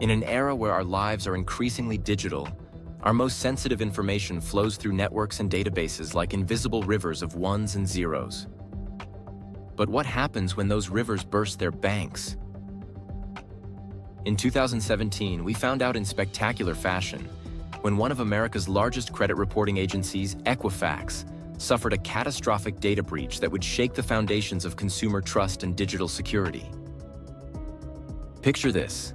In an era where our lives are increasingly digital, our most sensitive information flows through networks and databases like invisible rivers of ones and zeros. But what happens when those rivers burst their banks? In 2017, we found out in spectacular fashion when one of America's largest credit reporting agencies, Equifax, suffered a catastrophic data breach that would shake the foundations of consumer trust and digital security. Picture this.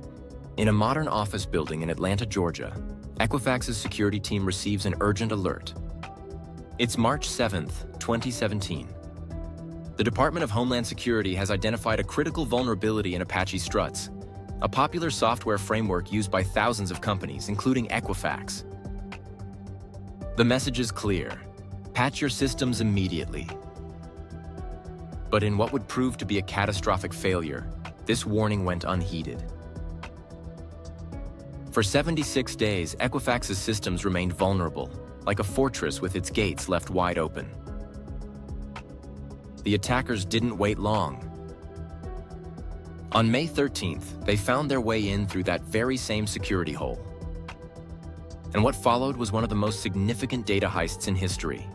In a modern office building in Atlanta, Georgia, Equifax's security team receives an urgent alert. It's March 7th, 2017. The Department of Homeland Security has identified a critical vulnerability in Apache Struts, a popular software framework used by thousands of companies, including Equifax. The message is clear: patch your systems immediately. But in what would prove to be a catastrophic failure, this warning went unheeded. For 76 days, Equifax's systems remained vulnerable, like a fortress with its gates left wide open. The attackers didn't wait long. On May 13th, they found their way in through that very same security hole. And what followed was one of the most significant data heists in history.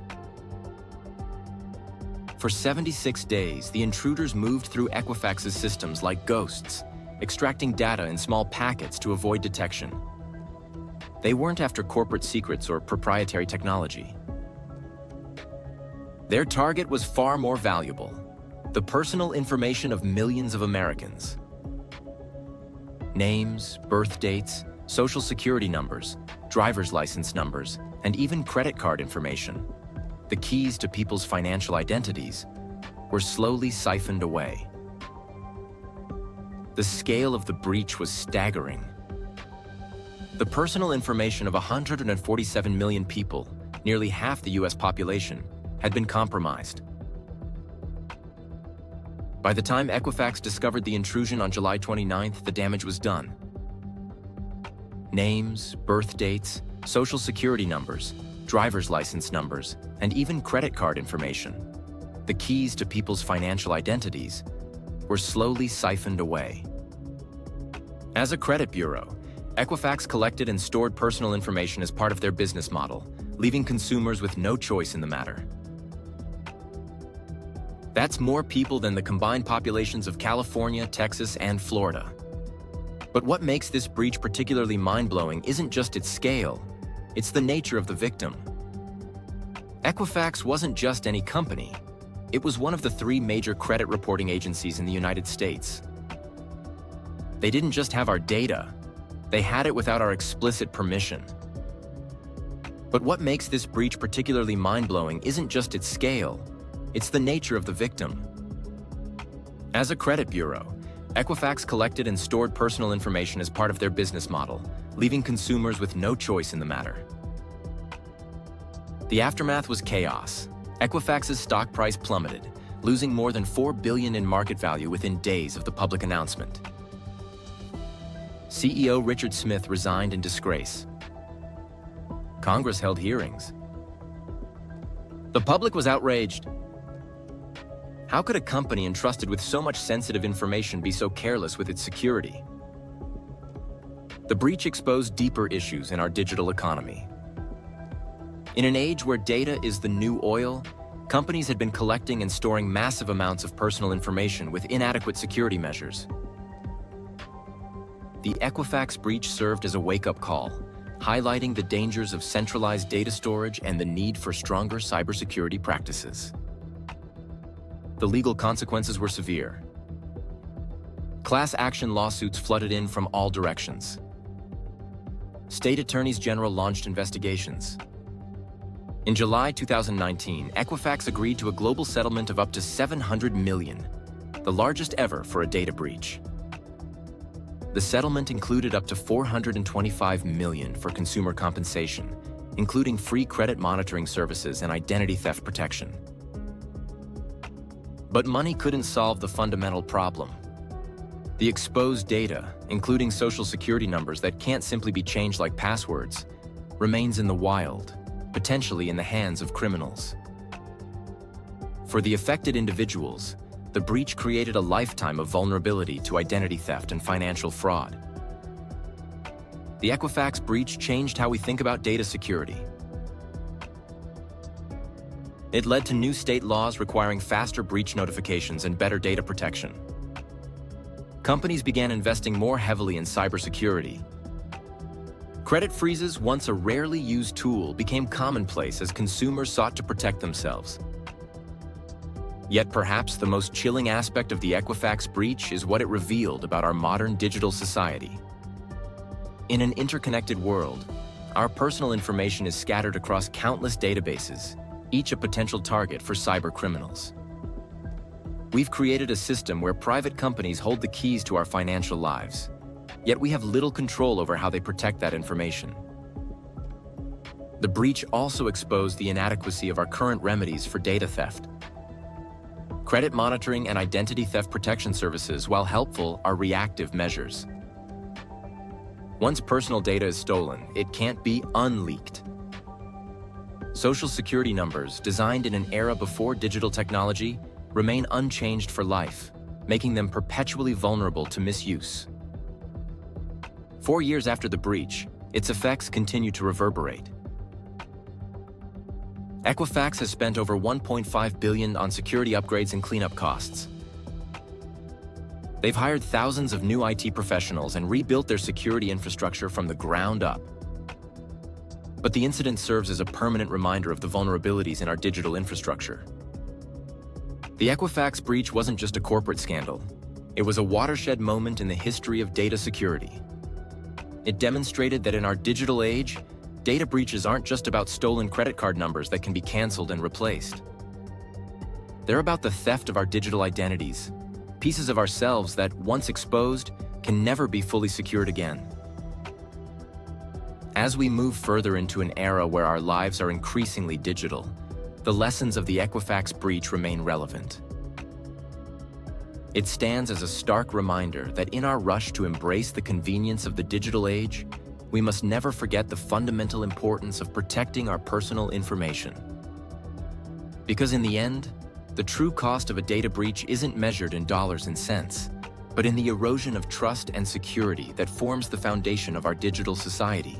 For 76 days, the intruders moved through Equifax's systems like ghosts, extracting data in small packets to avoid detection. They weren't after corporate secrets or proprietary technology. Their target was far more valuable: the personal information of millions of Americans. Names, birth dates, social security numbers, driver's license numbers, and even credit card information, the keys to people's financial identities, were slowly siphoned away. The scale of the breach was staggering. The personal information of 147 million people, nearly half the US population, had been compromised. By the time Equifax discovered the intrusion on July 29th, the damage was done. Names, birth dates, social security numbers, driver's license numbers, and even credit card information, the keys to people's financial identities, were slowly siphoned away. As a credit bureau, Equifax collected and stored personal information as part of their business model, leaving consumers with no choice in the matter. That's more people than the combined populations of California, Texas, and Florida. But what makes this breach particularly mind-blowing isn't just its scale, it's the nature of the victim. Equifax wasn't just any company. It was one of the 3 major credit reporting agencies in the United States. They didn't just have our data, they had it without our explicit permission. But what makes this breach particularly mind-blowing isn't just its scale, it's the nature of the victim. As a credit bureau, Equifax collected and stored personal information as part of their business model, leaving consumers with no choice in the matter. The aftermath was chaos. Equifax's stock price plummeted, losing more than $4 billion in market value within days of the public announcement. CEO Richard Smith resigned in disgrace. Congress held hearings. The public was outraged. How could a company entrusted with so much sensitive information be so careless with its security? The breach exposed deeper issues in our digital economy. In an age where data is the new oil, companies had been collecting and storing massive amounts of personal information with inadequate security measures. The Equifax breach served as a wake-up call, highlighting the dangers of centralized data storage and the need for stronger cybersecurity practices. The legal consequences were severe. Class action lawsuits flooded in from all directions. State attorneys general launched investigations. In July 2019, Equifax agreed to a global settlement of up to $700 million, the largest ever for a data breach. The settlement included up to $425 million for consumer compensation, including free credit monitoring services and identity theft protection. But money couldn't solve the fundamental problem. The exposed data, including social security numbers that can't simply be changed like passwords, remains in the wild, potentially in the hands of criminals. For the affected individuals, the breach created a lifetime of vulnerability to identity theft and financial fraud. The Equifax breach changed how we think about data security. It led to new state laws requiring faster breach notifications and better data protection. Companies began investing more heavily in cybersecurity. Credit freezes, once a rarely used tool, became commonplace as consumers sought to protect themselves. Yet perhaps the most chilling aspect of the Equifax breach is what it revealed about our modern digital society. In an interconnected world, our personal information is scattered across countless databases, each a potential target for cyber criminals. We've created a system where private companies hold the keys to our financial lives, yet we have little control over how they protect that information. The breach also exposed the inadequacy of our current remedies for data theft. Credit monitoring and identity theft protection services, while helpful, are reactive measures. Once personal data is stolen, it can't be unleaked. Social security numbers, designed in an era before digital technology, remain unchanged for life, making them perpetually vulnerable to misuse. 4 years after the breach, its effects continue to reverberate. Equifax has spent over $1.5 billion on security upgrades and cleanup costs. They've hired thousands of new IT professionals and rebuilt their security infrastructure from the ground up. But the incident serves as a permanent reminder of the vulnerabilities in our digital infrastructure. The Equifax breach wasn't just a corporate scandal. It was a watershed moment in the history of data security. It demonstrated that in our digital age, data breaches aren't just about stolen credit card numbers that can be canceled and replaced. They're about the theft of our digital identities, pieces of ourselves that, once exposed, can never be fully secured again. As we move further into an era where our lives are increasingly digital, the lessons of the Equifax breach remain relevant. It stands as a stark reminder that in our rush to embrace the convenience of the digital age, we must never forget the fundamental importance of protecting our personal information. Because in the end, the true cost of a data breach isn't measured in dollars and cents, but in the erosion of trust and security that forms the foundation of our digital society.